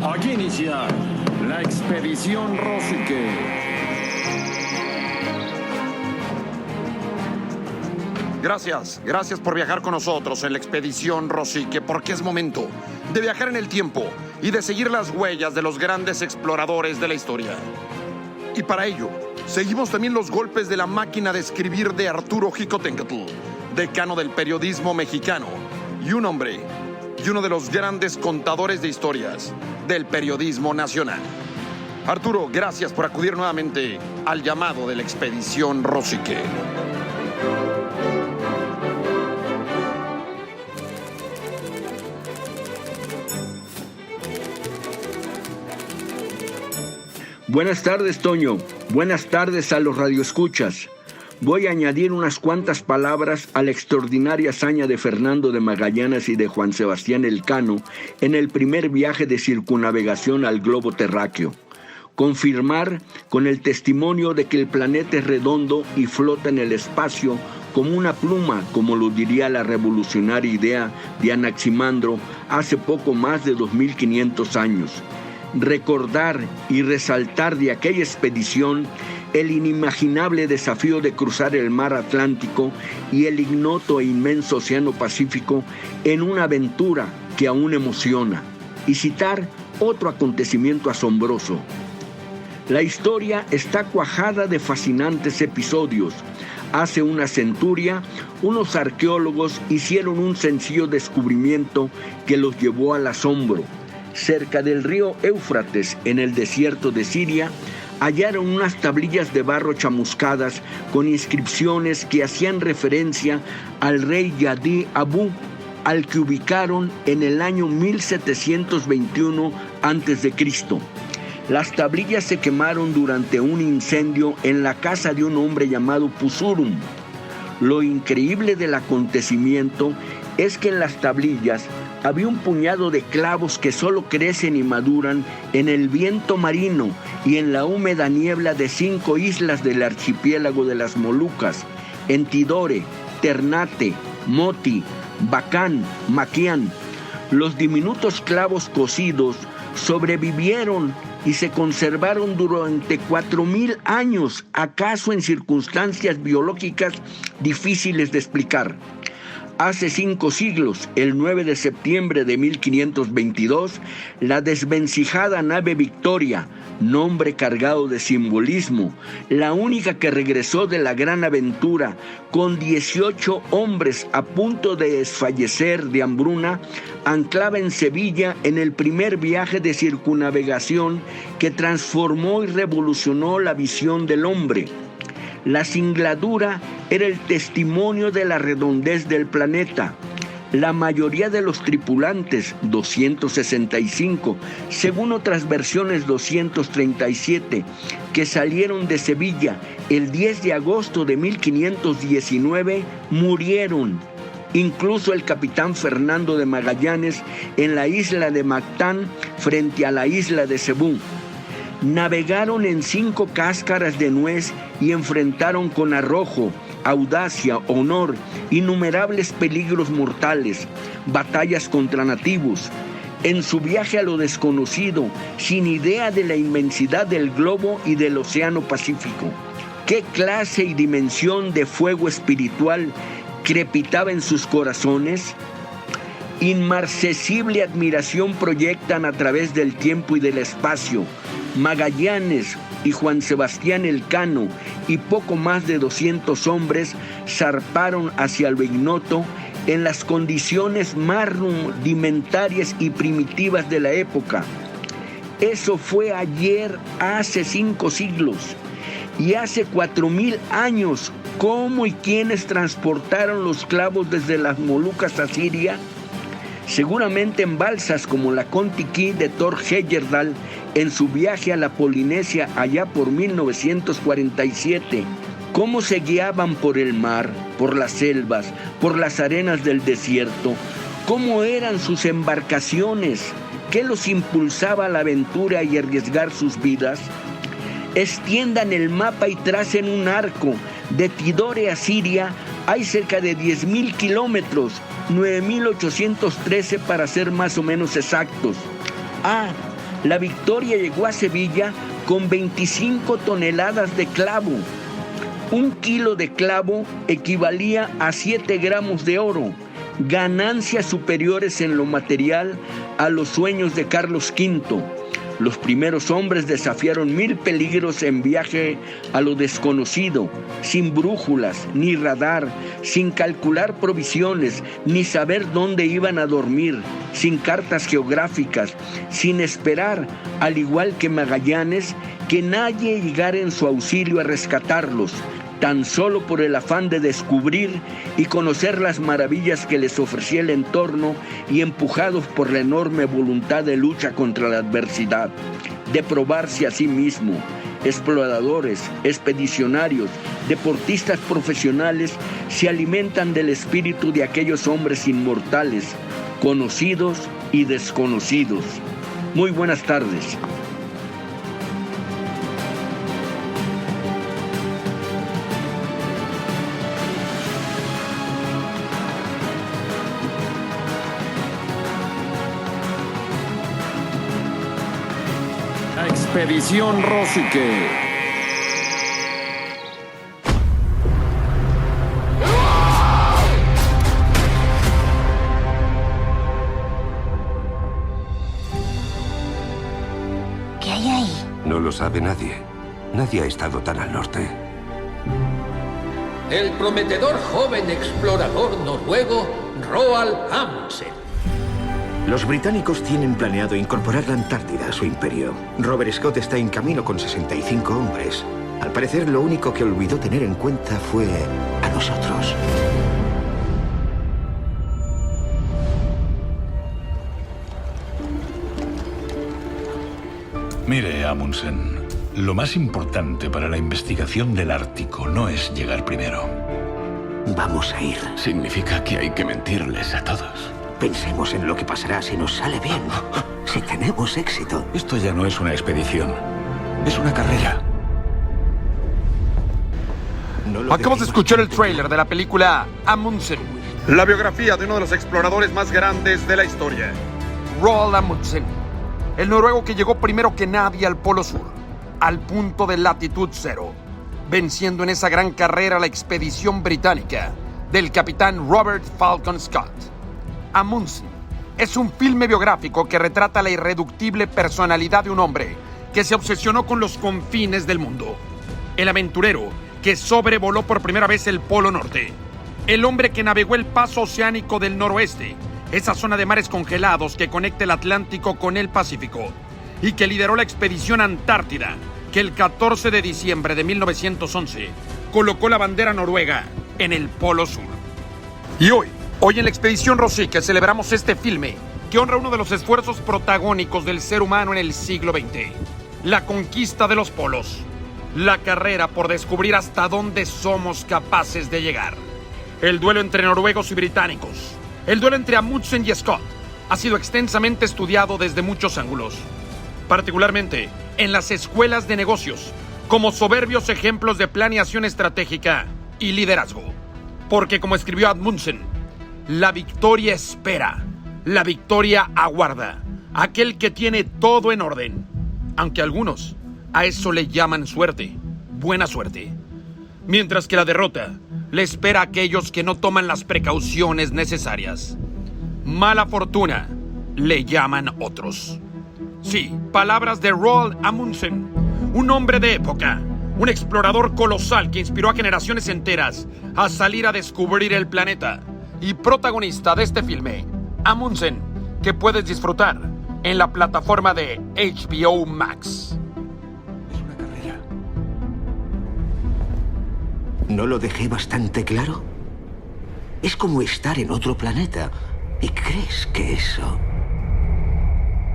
Aquí inicia la expedición Rosique. Gracias por viajar con nosotros en la expedición Rosique, porque es momento de viajar en el tiempo y de seguir las huellas de los grandes exploradores de la historia. Y para ello, seguimos también los golpes de la máquina de escribir de Arturo Xicoténcatl, decano del periodismo mexicano, y un hombre y uno de los grandes contadores de historias del periodismo nacional. Arturo, gracias por acudir nuevamente al llamado de la expedición Rosique. Buenas tardes, Toño. Buenas tardes a los radioescuchas. Voy a añadir unas cuantas palabras a la extraordinaria hazaña de Fernando de Magallanes y de Juan Sebastián Elcano en el primer viaje de circunnavegación al globo terráqueo. Confirmar con el testimonio de que el planeta es redondo y flota en el espacio como una pluma, como lo diría la revolucionaria idea de Anaximandro hace poco más de 2500 años. Recordar y resaltar de aquella expedición el inimaginable desafío de cruzar el mar Atlántico y el ignoto e inmenso océano Pacífico en una aventura que aún emociona, y citar otro acontecimiento asombroso. La historia está cuajada de fascinantes episodios. Hace una centuria, unos arqueólogos hicieron un sencillo descubrimiento que los llevó al asombro. Cerca del río Éufrates, en el desierto de Siria, hallaron unas tablillas de barro chamuscadas con inscripciones que hacían referencia al rey Yadí Abú, al que ubicaron en el año 1721 a.C. Las tablillas se quemaron durante un incendio en la casa de un hombre llamado Pusurum. Lo increíble del acontecimiento es que en las tablillas había un puñado de clavos que solo crecen y maduran en el viento marino y en la húmeda niebla de 5 islas del archipiélago de las Molucas, en Tidore, Ternate, Moti, Bacán, Maquián. Los diminutos clavos cocidos sobrevivieron y se conservaron durante 4000 años, acaso en circunstancias biológicas difíciles de explicar. Hace 5 siglos, el 9 de septiembre de 1522, la desvencijada nave Victoria, nombre cargado de simbolismo, la única que regresó de la gran aventura, con 18 hombres a punto de desfallecer de hambruna, anclaba en Sevilla en el primer viaje de circunnavegación que transformó y revolucionó la visión del hombre. La singladura era el testimonio de la redondez del planeta. La mayoría de los tripulantes, 265, según otras versiones 237, que salieron de Sevilla el 10 de agosto de 1519, murieron. Incluso el capitán Fernando de Magallanes en la isla de Mactán frente a la isla de Cebú. Navegaron en 5 cáscaras de nuez y enfrentaron con arrojo, audacia, honor, innumerables peligros mortales, batallas contra nativos. En su viaje a lo desconocido, sin idea de la inmensidad del globo y del océano Pacífico. ¿Qué clase y dimensión de fuego espiritual crepitaba en sus corazones? Inmarcesible admiración proyectan a través del tiempo y del espacio. Magallanes y Juan Sebastián Elcano y poco más de 200 hombres zarparon hacia lo ignoto en las condiciones más rudimentarias y primitivas de la época. Eso fue ayer, hace 5 siglos, y hace 4000 años, ¿cómo y quiénes transportaron los clavos desde las Molucas a Siria? Seguramente en balsas como la Kon-Tiki de Thor Heyerdahl en su viaje a la Polinesia allá por 1947. ¿Cómo se guiaban por el mar, por las selvas, por las arenas del desierto? ¿Cómo eran sus embarcaciones? ¿Qué los impulsaba a la aventura y arriesgar sus vidas? Extiendan el mapa y tracen un arco. De Tidore a Siria hay cerca de 10.000 kilómetros, 9.813 para ser más o menos exactos. La Victoria llegó a Sevilla con 25 toneladas de clavo. 1 kilo de clavo equivalía a 7 gramos de oro, ganancias superiores en lo material a los sueños de Carlos V. Los primeros hombres desafiaron 1000 peligros en viaje a lo desconocido, sin brújulas ni radar, sin calcular provisiones, ni saber dónde iban a dormir, sin cartas geográficas, sin esperar, al igual que Magallanes, que nadie llegara en su auxilio a rescatarlos, tan solo por el afán de descubrir y conocer las maravillas que les ofrecía el entorno y empujados por la enorme voluntad de lucha contra la adversidad, de probarse a sí mismo. Exploradores, expedicionarios, deportistas profesionales se alimentan del espíritu de aquellos hombres inmortales, conocidos y desconocidos. Muy buenas tardes. Expedición Rosique. ¿Qué hay ahí? No lo sabe nadie. Nadie ha estado tan al norte. El prometedor joven explorador noruego Roald Amundsen. Los británicos tienen planeado incorporar la Antártida a su imperio. Robert Scott está en camino con 65 hombres. Al parecer, lo único que olvidó tener en cuenta fue a nosotros. Mire, Amundsen, lo más importante para la investigación del Ártico no es llegar primero. Vamos a ir. Significa que hay que mentirles a todos. Pensemos en lo que pasará si nos sale bien. Si tenemos éxito. Esto ya no es una expedición. Es una carrera. Acabamos de escuchar el tráiler de la película Amundsen, la biografía de uno de los exploradores más grandes de la historia. Roald Amundsen, el noruego que llegó primero que nadie al Polo Sur, al punto de latitud cero, venciendo en esa gran carrera la expedición británica del capitán Robert Falcon Scott. Amundsen es un filme biográfico que retrata la irreductible personalidad de un hombre que se obsesionó con los confines del mundo. El aventurero que sobrevoló por primera vez el Polo Norte. El hombre que navegó el paso oceánico del noroeste, esa zona de mares congelados que conecta el Atlántico con el Pacífico, y que lideró la expedición Antártida, que el 14 de diciembre de 1911 colocó la bandera noruega en el Polo Sur. Y hoy en la Expedición Rosique celebramos este filme que honra uno de los esfuerzos protagónicos del ser humano en el siglo XX. La conquista de los polos. La carrera por descubrir hasta dónde somos capaces de llegar. El duelo entre noruegos y británicos. El duelo entre Amundsen y Scott ha sido extensamente estudiado desde muchos ángulos. Particularmente en las escuelas de negocios, como soberbios ejemplos de planeación estratégica y liderazgo. Porque como escribió Amundsen, la victoria espera, la victoria aguarda, aquel que tiene todo en orden. Aunque algunos a eso le llaman suerte, buena suerte. Mientras que la derrota le espera a aquellos que no toman las precauciones necesarias. Mala fortuna le llaman otros. Sí, palabras de Roald Amundsen, un hombre de época, un explorador colosal que inspiró a generaciones enteras a salir a descubrir el planeta. Y protagonista de este filme, Amundsen, que puedes disfrutar en la plataforma de HBO Max. Es una carrera. ¿No lo dejé bastante claro? Es como estar en otro planeta. ¿Y crees que eso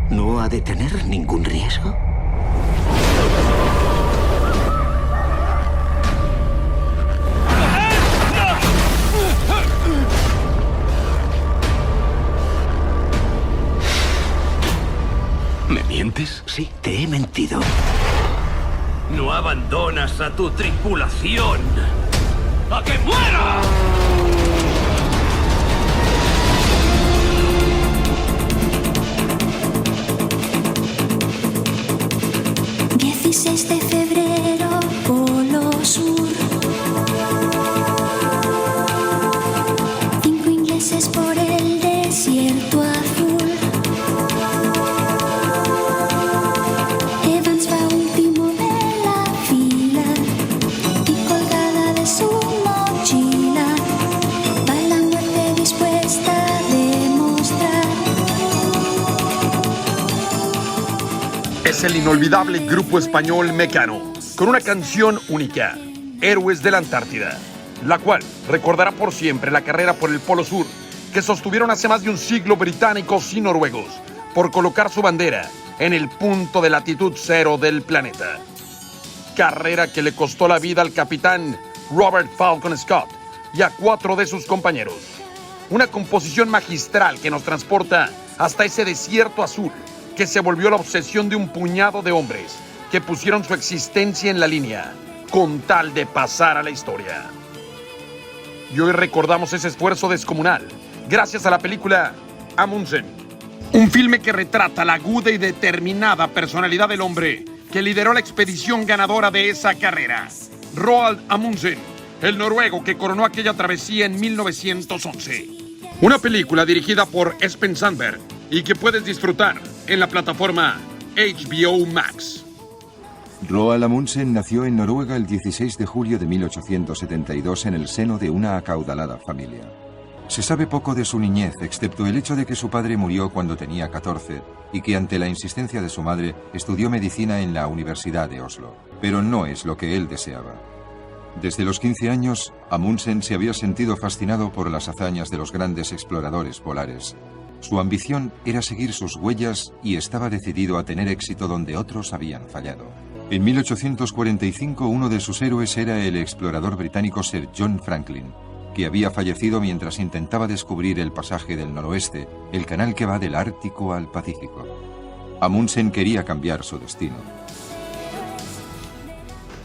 no ha de tener ningún riesgo? ¿Me mientes? Sí, te he mentido. No abandonas a tu tripulación. ¡A que muera! 16 de febrero, Polo Sur. 5 ingleses por el desierto azul. Evans va último de la fila y colgada de su mochila va la muerte dispuesta a demostrar. Es el inolvidable grupo español Mecano, con una canción única, Héroes de la Antártida, la cual recordará por siempre la carrera por el Polo Sur que sostuvieron hace más de un siglo británicos y noruegos por colocar su bandera en el punto de latitud cero del planeta. Carrera que le costó la vida al capitán Robert Falcon Scott y a 4 de sus compañeros. Una composición magistral que nos transporta hasta ese desierto azul que se volvió la obsesión de un puñado de hombres que pusieron su existencia en la línea con tal de pasar a la historia. Y hoy recordamos ese esfuerzo descomunal gracias a la película Amundsen, un filme que retrata la aguda y determinada personalidad del hombre que lideró la expedición ganadora de esa carrera, Roald Amundsen, el noruego que coronó aquella travesía en 1911. Una película dirigida por Espen Sandberg y que puedes disfrutar en la plataforma HBO Max. Roald Amundsen nació en Noruega el 16 de julio de 1872 en el seno de una acaudalada familia. Se sabe poco de su niñez, excepto el hecho de que su padre murió cuando tenía 14 y que ante la insistencia de su madre estudió medicina en la Universidad de Oslo. Pero no es lo que él deseaba. Desde los 15 años, Amundsen se había sentido fascinado por las hazañas de los grandes exploradores polares. Su ambición era seguir sus huellas y estaba decidido a tener éxito donde otros habían fallado. En 1845, uno de sus héroes era el explorador británico Sir John Franklin, que había fallecido mientras intentaba descubrir el pasaje del noroeste, el canal que va del Ártico al Pacífico. Amundsen quería cambiar su destino.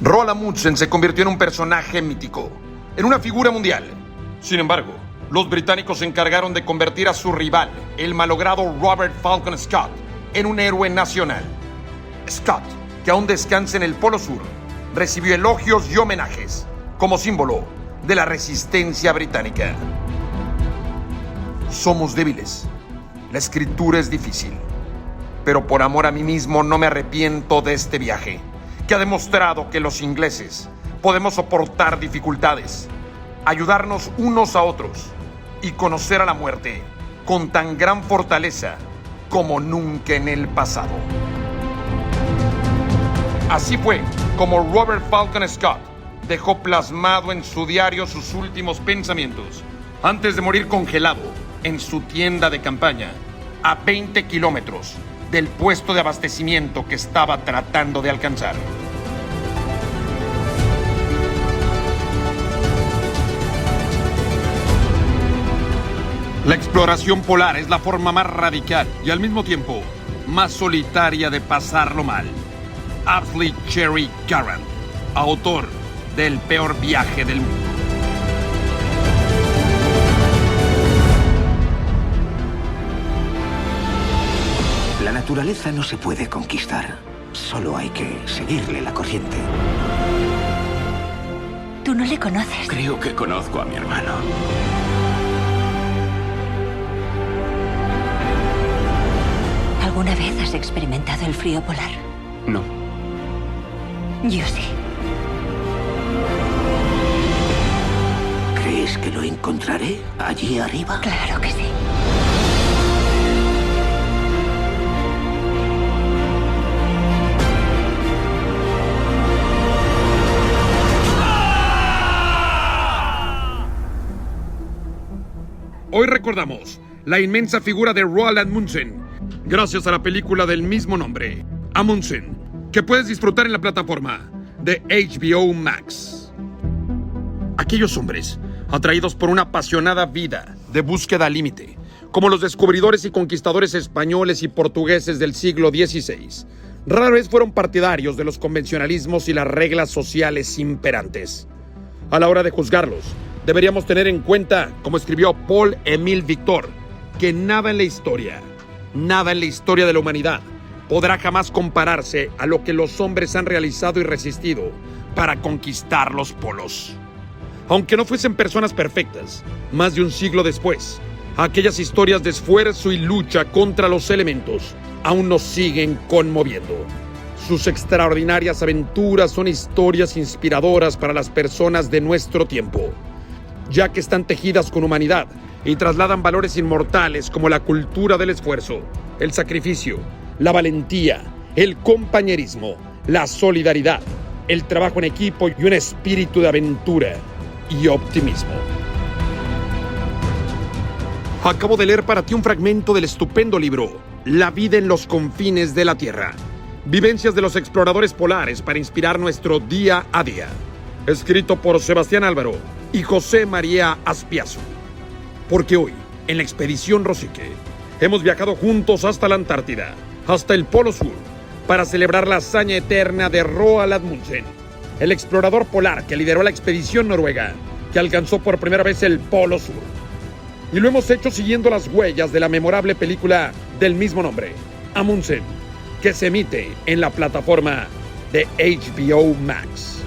Roald Amundsen se convirtió en un personaje mítico, en una figura mundial. Sin embargo, los británicos se encargaron de convertir a su rival, el malogrado Robert Falcon Scott, en un héroe nacional. Scott, que aún descansa en el Polo Sur, recibió elogios y homenajes como símbolo de la resistencia británica. Somos débiles. La escritura es difícil. Pero por amor a mí mismo no me arrepiento de este viaje, que ha demostrado que los ingleses podemos soportar dificultades, ayudarnos unos a otros y conocer a la muerte con tan gran fortaleza como nunca en el pasado. Así fue como Robert Falcon Scott dejó plasmado en su diario sus últimos pensamientos antes de morir congelado en su tienda de campaña a 20 kilómetros del puesto de abastecimiento que estaba tratando de alcanzar. La exploración polar es la forma más radical y al mismo tiempo más solitaria de pasarlo mal. Ashley Cherry Garand, autor del peor viaje del mundo. La naturaleza no se puede conquistar. Solo hay que seguirle la corriente. Tú no le conoces. Creo que conozco a mi hermano. ¿Alguna vez has experimentado el frío polar? No. Yo sí. ¿Crees que lo encontraré allí arriba? Claro que sí. Hoy recordamos la inmensa figura de Roald Amundsen, gracias a la película del mismo nombre, Amundsen, que puedes disfrutar en la plataforma de HBO Max. Aquellos hombres, atraídos por una apasionada vida de búsqueda al límite, como los descubridores y conquistadores españoles y portugueses del siglo XVI, rara vez fueron partidarios de los convencionalismos y las reglas sociales imperantes. A la hora de juzgarlos, deberíamos tener en cuenta, como escribió Paul Émile Victor, que nada en la historia de la humanidad podrá jamás compararse a lo que los hombres han realizado y resistido para conquistar los polos. Aunque no fuesen personas perfectas, más de un siglo después, aquellas historias de esfuerzo y lucha contra los elementos aún nos siguen conmoviendo. Sus extraordinarias aventuras son historias inspiradoras para las personas de nuestro tiempo, ya que están tejidas con humanidad y trasladan valores inmortales como la cultura del esfuerzo, el sacrificio, la valentía, el compañerismo, la solidaridad, el trabajo en equipo y un espíritu de aventura y optimismo. Acabo de leer para ti un fragmento del estupendo libro La vida en los confines de la Tierra, vivencias de los exploradores polares para inspirar nuestro día a día, escrito por Sebastián Álvaro y José María Aspiazu. Porque hoy, en la expedición Rosique, hemos viajado juntos hasta la Antártida, hasta el Polo Sur, para celebrar la hazaña eterna de Roald Amundsen, el explorador polar que lideró la expedición noruega, que alcanzó por primera vez el Polo Sur. Y lo hemos hecho siguiendo las huellas de la memorable película del mismo nombre, Amundsen, que se emite en la plataforma de HBO Max.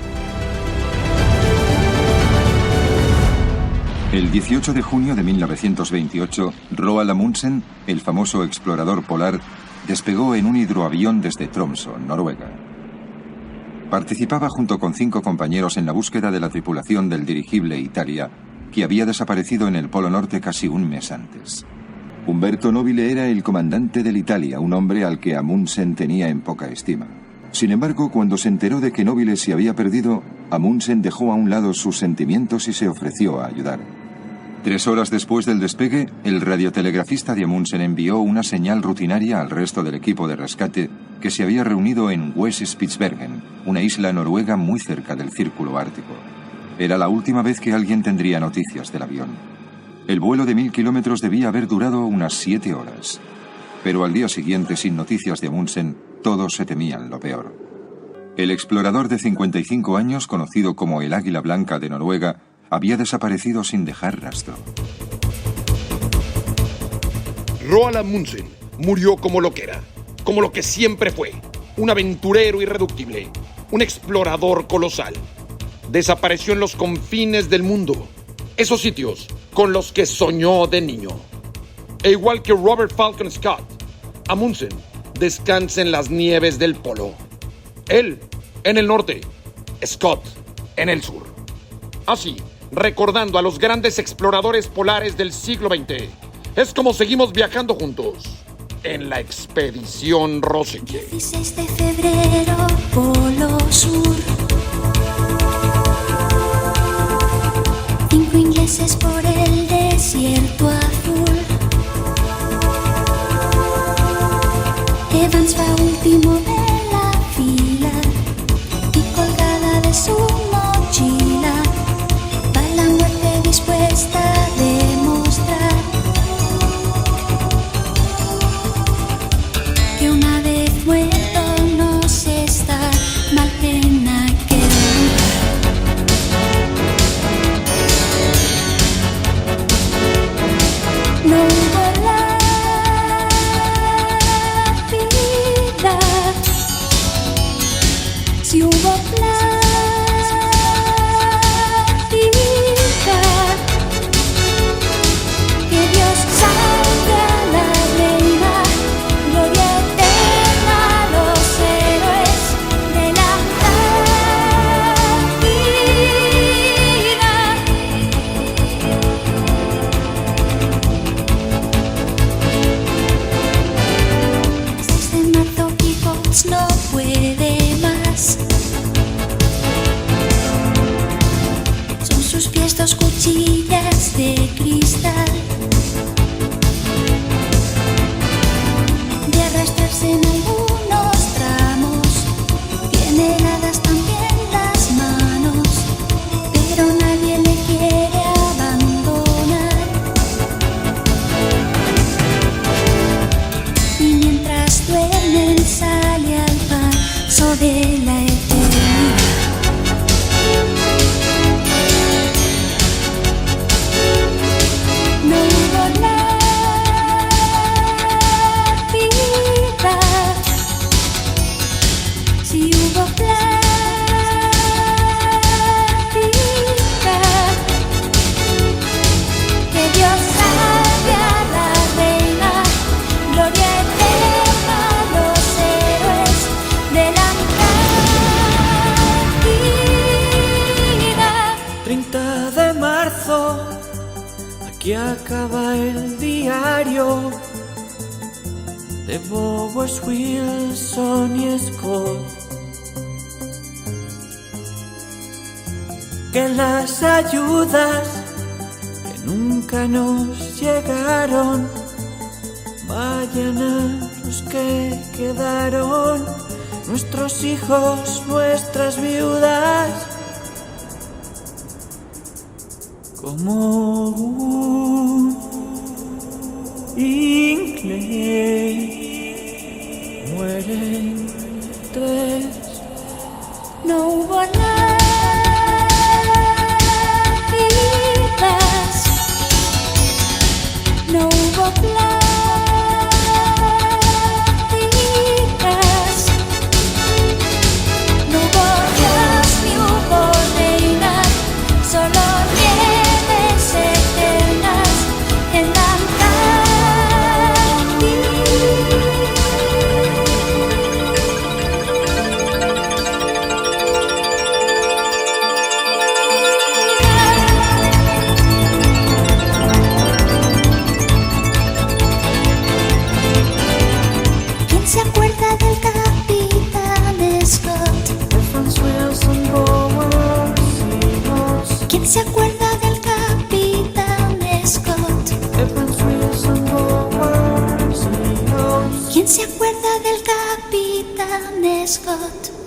El 18 de junio de 1928, Roald Amundsen, el famoso explorador polar, despegó en un hidroavión desde Tromsø, Noruega. Participaba junto con 5 compañeros en la búsqueda de la tripulación del dirigible Italia, que había desaparecido en el Polo Norte casi un mes antes. Umberto Nobile era el comandante del Italia, un hombre al que Amundsen tenía en poca estima. Sin embargo, cuando se enteró de que Nobile se había perdido, Amundsen dejó a un lado sus sentimientos y se ofreció a ayudar. 3 horas después del despegue, el radiotelegrafista de Amundsen envió una señal rutinaria al resto del equipo de rescate que se había reunido en West Spitsbergen, una isla noruega muy cerca del Círculo Ártico. Era la última vez que alguien tendría noticias del avión. El vuelo de 1000 kilómetros debía haber durado unas 7 horas. Pero al día siguiente, sin noticias de Amundsen, todos se temían lo peor. El explorador de 55 años, conocido como el Águila Blanca de Noruega, había desaparecido sin dejar rastro. Roald Amundsen murió como lo que era, como lo que siempre fue, un aventurero irreductible, un explorador colosal. Desapareció en los confines del mundo, esos sitios con los que soñó de niño. E igual que Robert Falcon Scott, Amundsen descansa en las nieves del polo. Él en el norte, Scott en el sur. Así, recordando a los grandes exploradores polares del siglo XX, es como seguimos viajando juntos en la expedición Rosique. 16 de febrero, Polo Sur. 5 ingleses por el desierto azul. Evans va último de la fila y colgada de su mochila va la muerte dispuesta a demostrar que una vez muerto no se está mal en aquel lugar. No hubo la vida diario de bobos Wilson y Scott, que las ayudas que nunca nos llegaron vayan a los que quedaron, nuestros hijos, nuestras viudas, como un inglés mueren 3. No hubo lágrimas, no hubo pláticas, no hubo Dios ni hubo reina, solo nieves eternas en la ¿Quién se acuerda del capitán Scott? ¿Quién se acuerda del capitán Scott? ¿Quién se acuerda del capitán Scott?